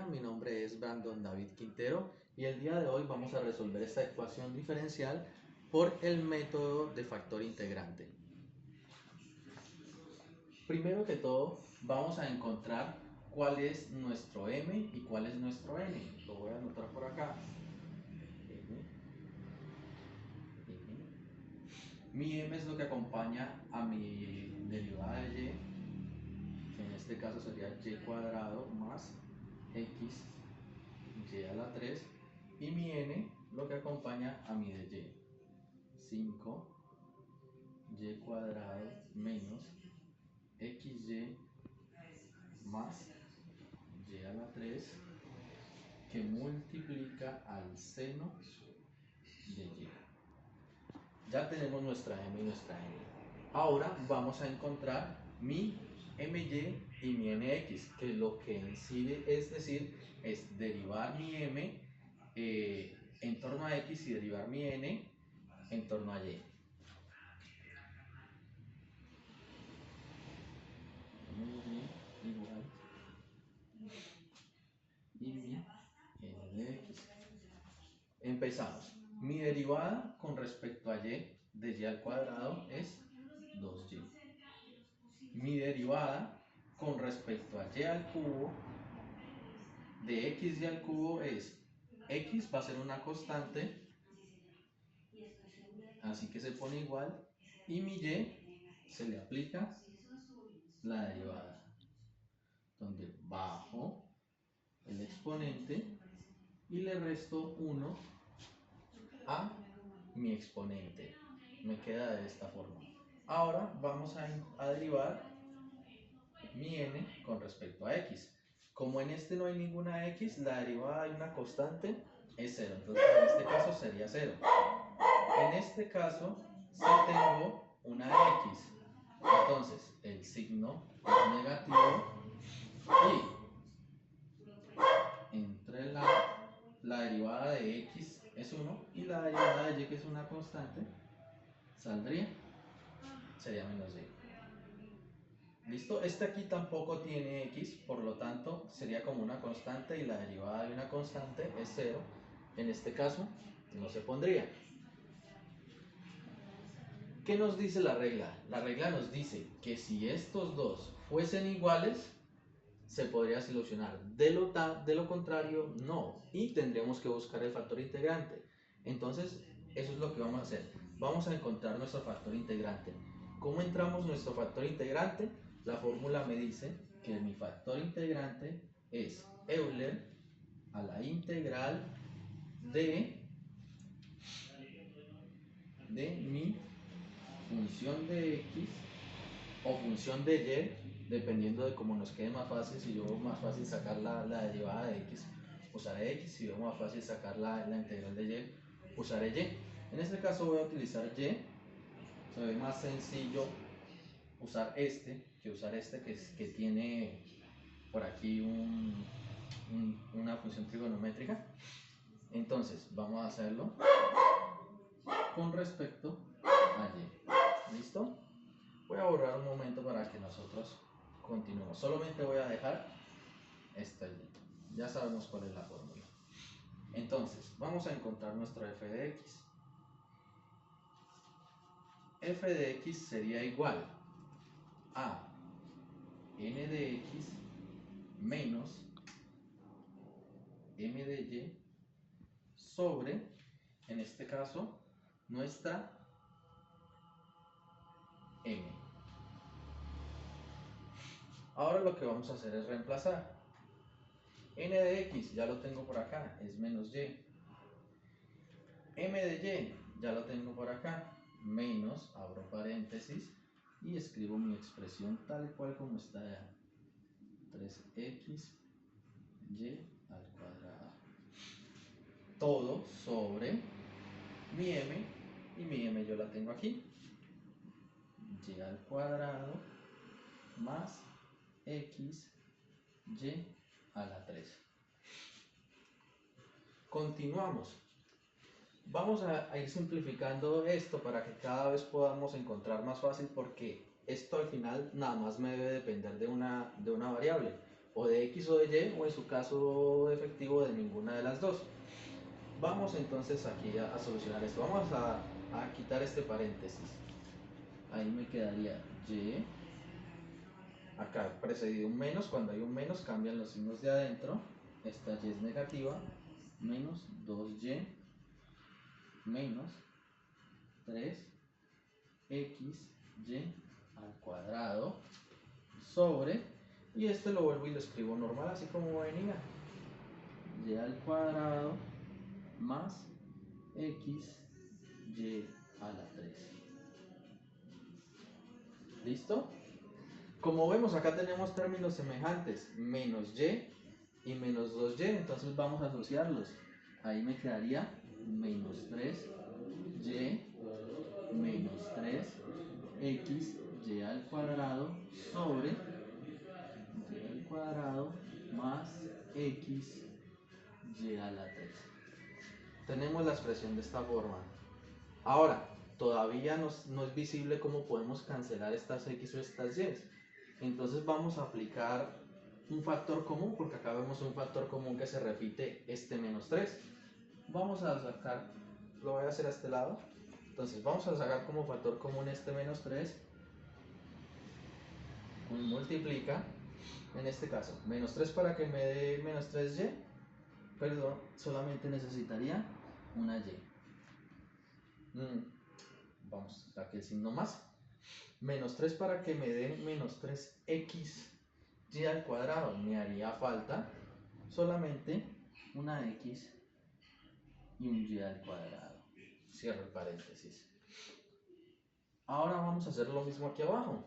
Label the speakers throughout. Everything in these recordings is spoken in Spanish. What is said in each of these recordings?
Speaker 1: día, mi nombre es Brandon David Quintero y el día de hoy vamos a resolver esta ecuación diferencial por el método de factor integrante. Primero que todo, vamos a encontrar cuál es nuestro m y cuál es nuestro n. Lo voy a anotar por acá. Mi m es lo que acompaña a mi derivada de y, que en este caso sería y cuadrado más x y a la 3, y mi n lo que acompaña a mi de y, 5 y cuadrado menos xy más y a la 3, que multiplica al seno de y. Ya tenemos nuestra m y nuestra n. Ahora vamos a encontrar mi my y mi nx, que lo que incide es decir, es derivar mi m en torno a x y derivar mi n en torno a y. Igual y mi n de x. Empezamos. Mi derivada con respecto a y de y al cuadrado es 2y. Mi derivada con respecto a y al cubo de xy al cubo es x va a ser una constante, así que se pone igual, y mi y se le aplica la derivada, donde bajo el exponente y le resto 1 a mi exponente. Me queda de esta forma. Ahora vamos a derivar mi n con respecto a x. Como en este no hay ninguna x, la derivada de una constante es 0. Entonces en este caso sería 0. En este caso, si tengo una x, entonces el signo es negativo y entre la derivada de x es 1 y la derivada de y, que es una constante, sería menos y. ¿Listo? Este aquí tampoco tiene x, por lo tanto sería como una constante y la derivada de una constante es 0. En este caso no se pondría. ¿Qué nos dice la regla? La regla nos dice que si estos dos fuesen iguales, se podría solucionar. De lo contrario, no. Y tendremos que buscar el factor integrante. Entonces, eso es lo que vamos a hacer. Vamos a encontrar nuestro factor integrante. ¿Cómo entramos nuestro factor integrante? La fórmula me dice que mi factor integrante es Euler a la integral de mi función de x o función de y, dependiendo de cómo nos quede más fácil. Si yo veo más fácil sacar la derivada de x, usaré x. Si veo más fácil sacar la integral de y, usaré y. En este caso voy a utilizar y. Se ve más sencillo usar este que usar este, que tiene por aquí una función trigonométrica. Entonces vamos a hacerlo con respecto a y. ¿Listo? Voy a borrar un momento para que nosotros continuemos. Solamente voy a dejar esta allí. Ya sabemos cuál es la fórmula. Entonces, vamos a encontrar nuestro f de x. F de x sería igual a n de x menos m de y sobre, en este caso, nuestra m. Ahora lo que vamos a hacer es reemplazar. N de x ya lo tengo por acá, es menos y. M de y ya lo tengo por acá, menos, abro paréntesis y escribo mi expresión tal cual como está ya. 3x y al cuadrado. Todo sobre mi m, y mi m yo la tengo aquí. Y al cuadrado más x y a la 3. Continuamos. Vamos a ir simplificando esto para que cada vez podamos encontrar más fácil, porque esto al final nada más me debe depender de una variable. o de x o de y, o en su caso efectivo de ninguna de las dos. Vamos entonces aquí a solucionar esto. Vamos a quitar este paréntesis. Ahí me quedaría y. Acá precedido un menos. Cuando hay un menos cambian los signos de adentro. Esta y es negativa. Menos 2y menos 3xy al cuadrado sobre, y este lo vuelvo y lo escribo normal así como venía, y al cuadrado más x y a la 3. ¿Listo? Como vemos acá tenemos términos semejantes, menos y menos 2y, entonces vamos a asociarlos. Ahí me quedaría menos 3y menos 3xy al cuadrado sobre y al cuadrado más xy a la 3. Tenemos la expresión de esta forma. Ahora, todavía no es visible cómo podemos cancelar estas x o estas y. Entonces vamos a aplicar un factor común, porque acá vemos un factor común que se repite, este menos 3. Vamos a sacar, lo voy a hacer a este lado. Entonces vamos a sacar como factor común este menos 3. Multiplica, en este caso, menos 3 para que me dé menos 3y. Perdón, solamente necesitaría una y. Vamos, saqué el signo más. Menos 3 para que me dé menos 3x y al cuadrado. Me haría falta solamente una x y un y al cuadrado. Cierro el paréntesis. Ahora vamos a hacer lo mismo aquí abajo.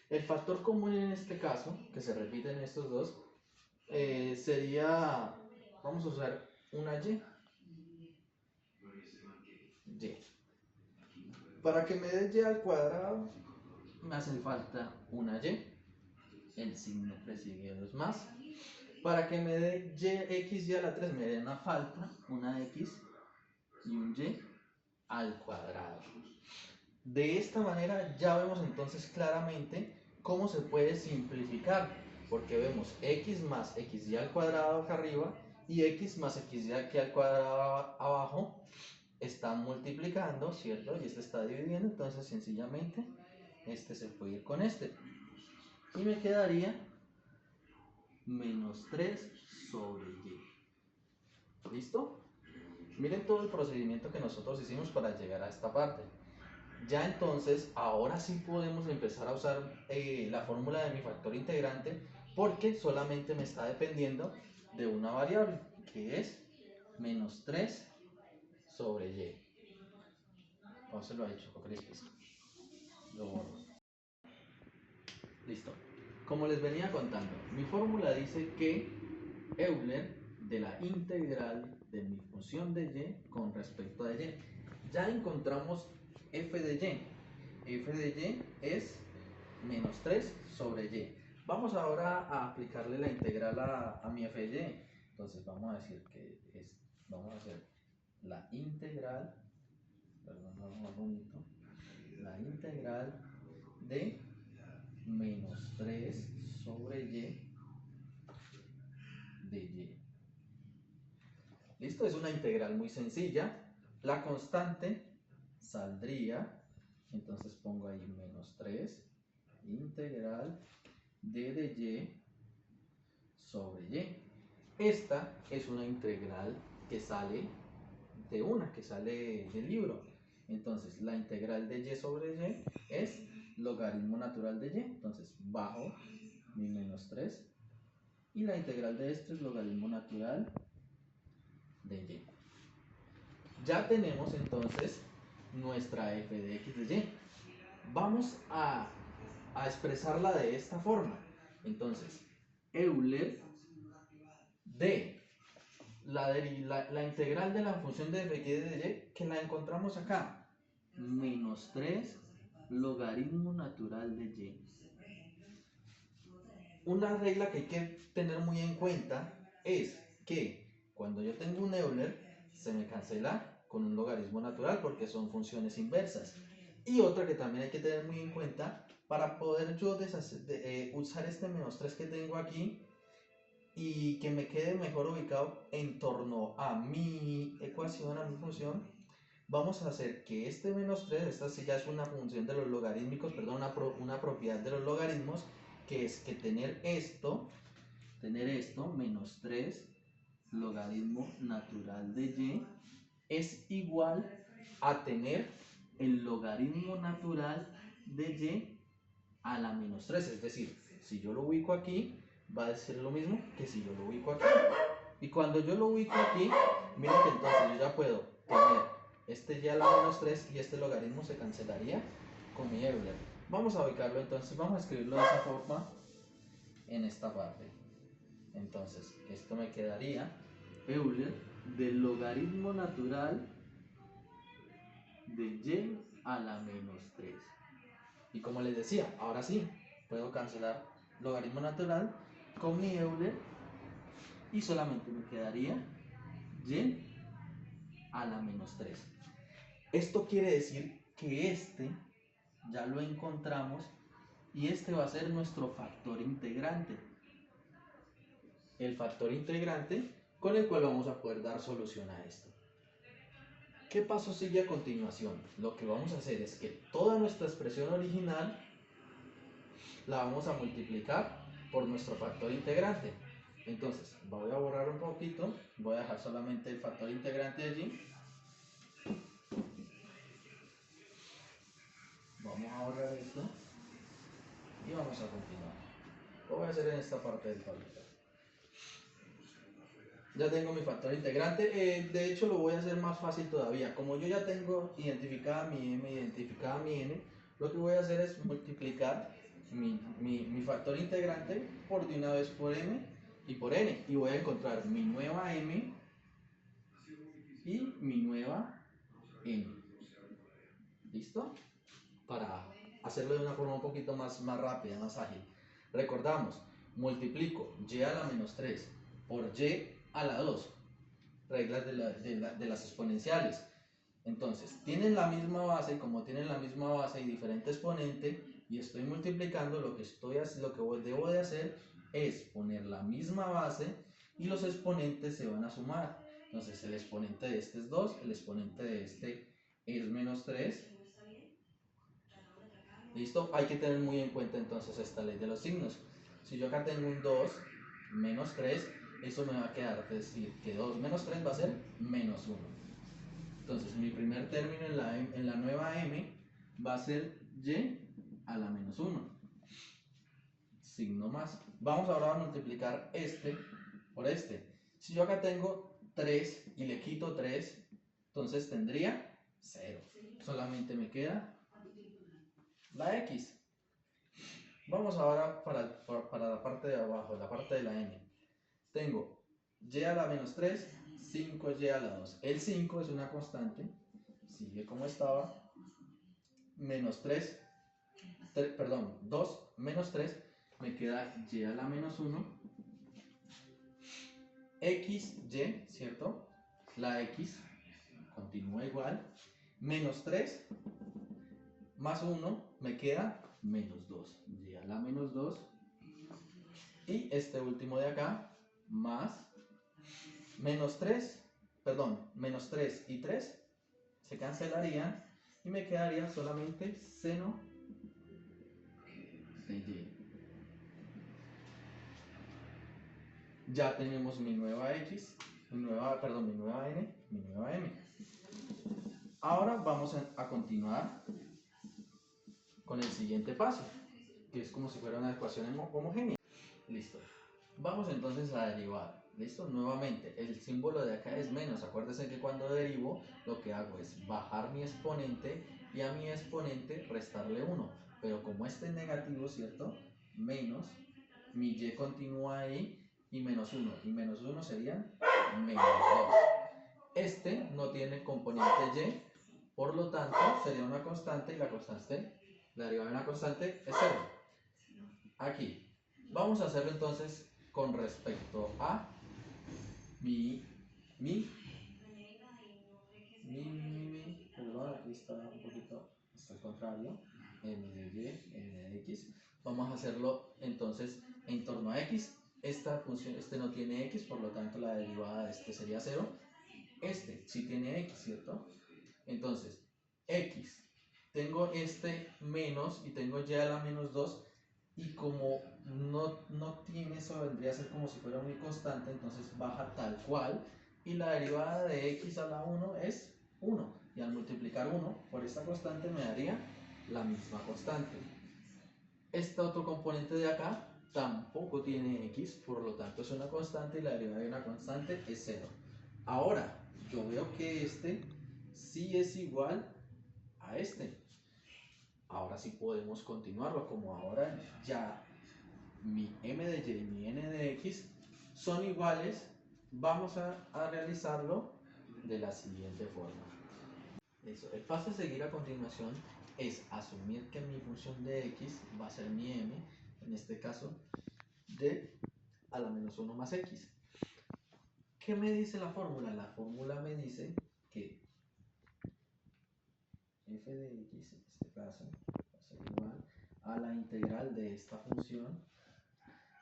Speaker 1: El factor común en este caso, que se repite en estos dos, sería, vamos a usar una y. Para que me dé y al cuadrado, me hacen falta una y. El signo presidido es más. Para que me dé x y a la 3 me dé una falta, una x y un y al cuadrado. De esta manera ya vemos entonces claramente cómo se puede simplificar, porque vemos x más xy al cuadrado acá arriba y x más xy aquí al cuadrado abajo están multiplicando, ¿cierto? Y este está dividiendo, entonces sencillamente este se puede ir con este. Y me quedaría menos 3 sobre y. ¿Listo? Miren todo el procedimiento que nosotros hicimos para llegar a esta parte. Ya entonces, ahora sí podemos empezar a usar la fórmula de mi factor integrante, porque solamente me está dependiendo de una variable, que es menos 3 sobre y. ¿Cómo se lo ha dicho, Crispis? Lo borro. Listo. Como les venía contando, mi fórmula dice que Euler de la integral de mi función de y con respecto a y. Ya encontramos f de y. F de y es menos 3 sobre y. Vamos ahora a aplicarle la integral a mi f de y. Entonces vamos a decir que vamos a hacer la integral, perdón, más bonito, la integral de menos 3 sobre y de y. Listo, es una integral muy sencilla. La constante saldría, entonces pongo ahí menos 3 integral de y sobre y. Esta es una integral que sale que sale del libro. Entonces la integral de y sobre y es logaritmo natural de y. Entonces bajo mi menos 3 y la integral de esto es logaritmo natural de y. Ya tenemos entonces nuestra f de x de y. Vamos a expresarla de esta forma. Entonces, Euler de la integral de la función de f de y, que la encontramos acá, menos 3 logaritmo natural de y. Una regla que hay que tener muy en cuenta es que cuando yo tengo un Euler, se me cancela con un logaritmo natural porque son funciones inversas. Y otra que también hay que tener muy en cuenta para poder yo usar este menos 3 que tengo aquí y que me quede mejor ubicado en torno a mi ecuación, a mi función, vamos a hacer que este menos 3, esta sí ya es una función de los logarítmicos, perdón, una propiedad de los logaritmos, que es que tener esto, menos 3 logaritmo natural de y, es igual a tener el logaritmo natural de y a la menos 3. Es decir, si yo lo ubico aquí, va a ser lo mismo que si yo lo ubico aquí. Y cuando yo lo ubico aquí, miren que entonces yo ya puedo tener este y a la menos 3 y este logaritmo se cancelaría con mi Euler. Vamos a ubicarlo entonces, vamos a escribirlo de esa forma en esta parte. Entonces, esto me quedaría Euler del logaritmo natural de y a la menos 3. Y como les decía, ahora sí, puedo cancelar logaritmo natural con mi Euler y solamente me quedaría y a la menos 3. Esto quiere decir que este ya lo encontramos y este va a ser nuestro factor integrante. El factor integrante con el cual vamos a poder dar solución a esto. ¿Qué paso sigue a continuación? Lo que vamos a hacer es que toda nuestra expresión original la vamos a multiplicar por nuestro factor integrante. Entonces, voy a borrar un poquito, voy a dejar solamente el factor integrante allí. Vamos a borrar esto y vamos a continuar. Lo voy a hacer en esta parte del tablero. Ya tengo mi factor integrante, de hecho lo voy a hacer más fácil todavía. Como yo ya tengo identificada mi m, identificada mi n, lo que voy a hacer es multiplicar mi factor integrante por de una vez por m y por n. Y voy a encontrar mi nueva m y mi nueva n. ¿Listo? Para hacerlo de una forma un poquito más rápida, más ágil. Recordamos, multiplico y a la menos 3 por y a la 2. Reglas de las exponenciales. Entonces, tienen la misma base, como tienen la misma base y diferente exponente, y estoy multiplicando, lo que debo de hacer es poner la misma base y los exponentes se van a sumar. Entonces, el exponente de este es 2, el exponente de este es menos 3. ¿Listo? Hay que tener muy en cuenta entonces esta ley de los signos. Si yo acá tengo un 2 menos 3, eso me va a quedar, es decir, que 2 menos 3 va a ser menos 1. Entonces, mi primer término en la nueva m va a ser y a la menos 1. Signo más. Vamos ahora a multiplicar este por este. Si yo acá tengo 3 y le quito 3, entonces tendría 0. Solamente me queda la x. Vamos ahora para la parte de abajo, la parte de la n. Tengo y a la menos 3, 5y a la 2. El 5 es una constante, sigue como estaba. Menos 3, perdón, 2 menos 3, me queda y a la menos 1. XY, ¿cierto? La x continúa igual. Menos 3 más 1 me queda menos 2. Y a la menos 2. Y este último de acá, más menos 3, perdón, menos 3 y 3 se cancelarían y me quedaría solamente seno de y. Ya tenemos mi nueva x, mi nueva n, mi nueva m. Ahora vamos a continuar con el siguiente paso, que es como si fuera una ecuación homogénea. Listo. Vamos entonces a derivar. ¿Listo? Nuevamente, el símbolo de acá es menos. Acuérdense que cuando derivo, lo que hago es bajar mi exponente y a mi exponente restarle 1. Pero como este es negativo, ¿cierto? Menos, mi y continúa ahí y menos 1. Y menos 1 serían menos 2. Este no tiene componente y, por lo tanto sería una constante y la constante, la derivada de una constante es 0. Aquí. Vamos a hacerlo entonces con respecto a perdón, aquí está un poquito, está al contrario, n de y, n de hacerlo entonces en torno a x. Esta función, este no tiene x, por lo tanto la derivada de este sería 0. Este sí tiene x, ¿cierto? Entonces, x, tengo este menos y tengo y a la menos 2, y como no tiene, eso vendría a ser como si fuera una constante, entonces baja tal cual, y la derivada de x a la 1 es 1, y al multiplicar 1 por esta constante me daría la misma constante. Este otro componente de acá tampoco tiene x, por lo tanto es una constante y la derivada de una constante es 0. Ahora, yo veo que este sí es igual a este. Ahora sí podemos continuarlo, como ahora ya mi m de y y mi n de x son iguales, vamos a realizarlo de la siguiente forma. Eso. El paso a seguir a continuación es asumir que mi función de x va a ser mi m, en este caso, de a la menos 1 más x. ¿Qué me dice la fórmula? La fórmula me dice que f de x, en este caso, va a ser igual a la integral de esta función,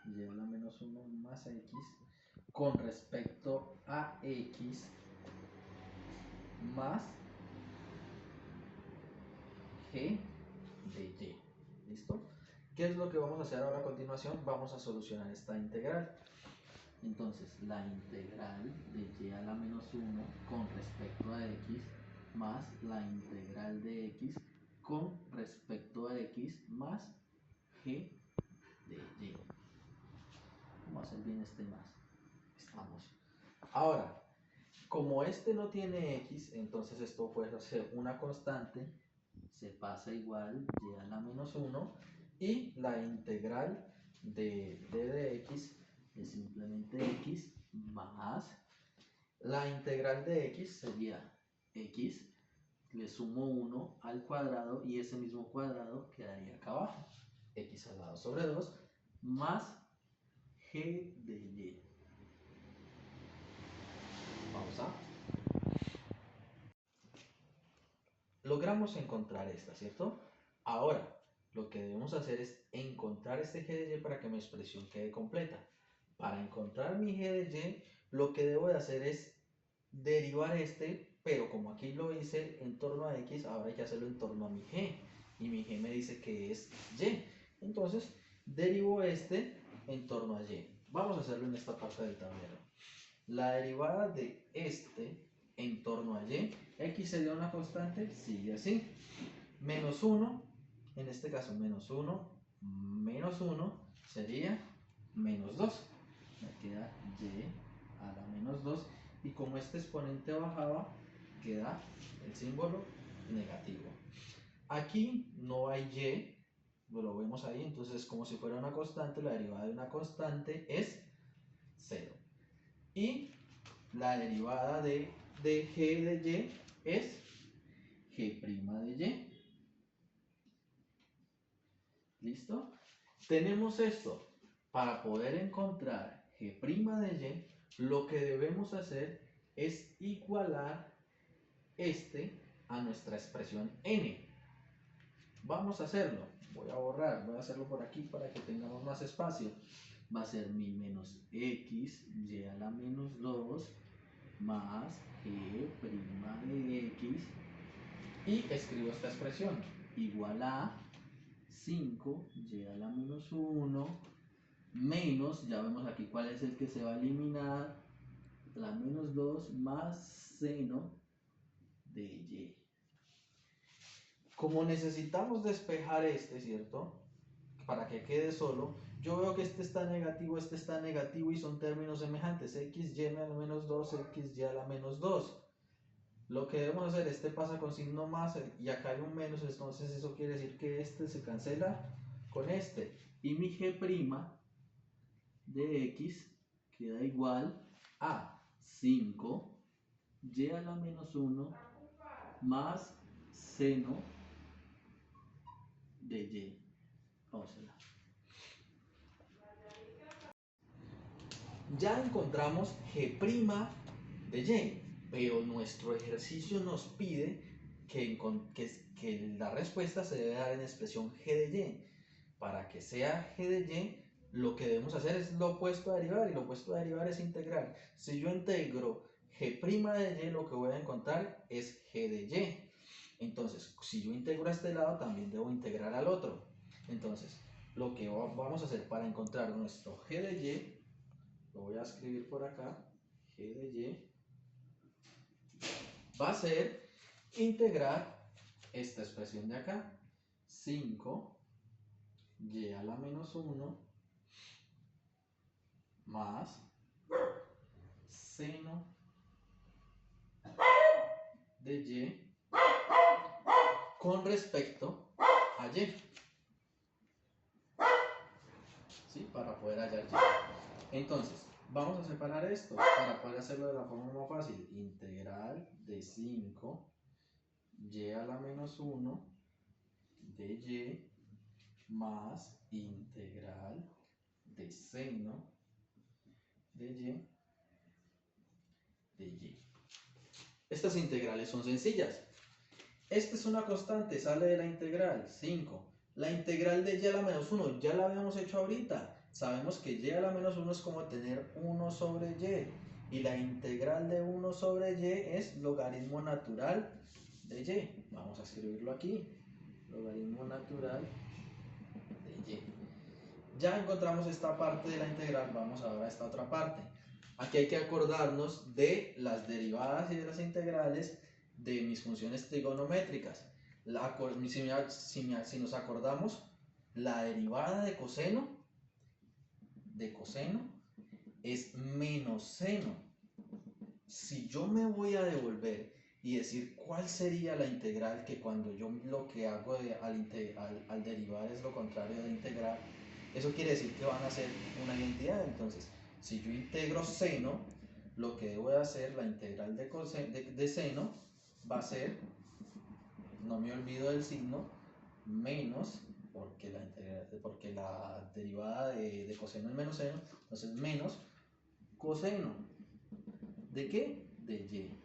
Speaker 1: y a la menos 1 más x, con respecto a x más g de y. ¿Listo? ¿Qué es lo que vamos a hacer ahora a continuación? Vamos a solucionar esta integral. Entonces, la integral de y a la menos 1 con respecto a x más la integral de x con respecto a x más g de y. Vamos a hacer bien este más. Estamos. Ahora, como este no tiene x, entonces esto puede ser una constante, se pasa igual y a la menos 1, y la integral de d de x es simplemente x más la integral de x sería x, le sumo 1 al cuadrado y ese mismo cuadrado quedaría acá abajo, x al lado sobre 2 más g de y. Pausa. Logramos encontrar esta, ¿cierto? Ahora, lo que debemos hacer es encontrar este g de y para que mi expresión quede completa. Para encontrar mi g de y, lo que debo de hacer es derivar este, pero como aquí lo hice en torno a x, ahora hay que hacerlo en torno a mi g. Y mi g me dice que es y. Entonces, derivo este en torno a y. Vamos a hacerlo en esta parte del tablero. La derivada de este en torno a y, x sería una constante, sigue así. Menos 1, en este caso menos 1, menos 1 sería menos 2. Me queda y a la menos 2. Y como este exponente bajaba, queda el símbolo negativo. Aquí no hay y, lo vemos ahí, entonces como si fuera una constante, la derivada de una constante es 0. Y la derivada de g de y es g' de y. ¿Listo? Tenemos esto. Para poder encontrar g' de y, lo que debemos hacer es igualar este a nuestra expresión n. Vamos a hacerlo. Voy a borrar, voy a hacerlo por aquí para que tengamos más espacio. Va a ser mi menos x y a la menos 2 más g' de x, y escribo esta expresión igual a 5 y a la menos 1 menos, ya vemos aquí cuál es el que se va a eliminar, la menos 2 más seno de y. Como necesitamos despejar este, ¿cierto? Para que quede solo, yo veo que este está negativo y son términos semejantes, x y a la menos 2, x y a la menos 2. Lo que debemos hacer, este pasa con signo más y acá hay un menos, entonces eso quiere decir que este se cancela con este. Y mi g' de x queda igual a 5 y a la menos 1 más seno de y. Vamos a ver. Ya encontramos g' de y, pero nuestro ejercicio nos pide que la respuesta se debe dar en expresión g de y. para que sea g de y, lo que debemos hacer es lo opuesto a derivar, y lo opuesto a derivar es integrar. Si yo integro g' de y, lo que voy a encontrar es g de y. Entonces, si yo integro a este lado, también debo integrar al otro. Entonces, lo que vamos a hacer para encontrar nuestro g de y, lo voy a escribir por acá, g de y, va a ser integrar esta expresión de acá, 5y a la menos 1 más seno de y con respecto a y, ¿sí? Para poder hallar y. Entonces, vamos a separar esto para poder hacerlo de la forma más fácil. Integral de 5y a la menos 1 de y más integral de seno de y de y. Estas integrales son sencillas. Esta es una constante, sale de la integral, 5. La integral de y a la menos 1, ya la habíamos hecho ahorita. Sabemos que y a la menos 1 es como tener 1 sobre y. Y la integral de 1 sobre y es logaritmo natural de y. Vamos a escribirlo aquí. Logaritmo natural de y. Ya encontramos esta parte de la integral, vamos ahora a esta otra parte. Aquí hay que acordarnos de las derivadas y de las integrales de mis funciones trigonométricas. Si nos acordamos, la derivada de coseno es menos seno. Si yo me voy a devolver y decir cuál sería la integral, que cuando yo lo que hago al derivar es lo contrario de integrar, eso quiere decir que van a ser una identidad. Entonces, si yo integro seno, lo que debo de hacer, la integral de seno va a ser, no me olvido del signo, menos, porque la derivada de coseno es menos seno, entonces menos coseno. ¿De qué? De y.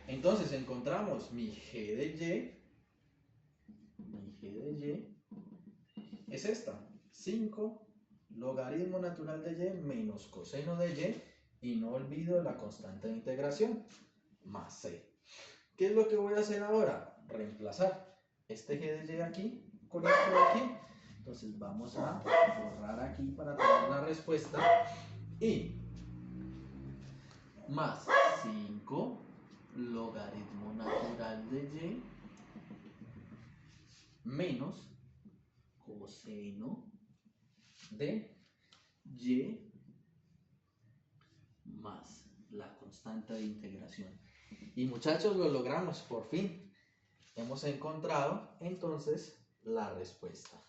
Speaker 1: Entonces encontramos mi g de y es esta, 5 logaritmo natural de y menos coseno de y no olvido la constante de integración, más c. ¿Qué es lo que voy a hacer ahora? Reemplazar este g de y aquí con esto de aquí. Entonces vamos a borrar aquí para tener la respuesta. Y más 5 logaritmo natural de y menos coseno de y más la constante de integración. Y muchachos, lo logramos, por fin. Hemos encontrado entonces la respuesta.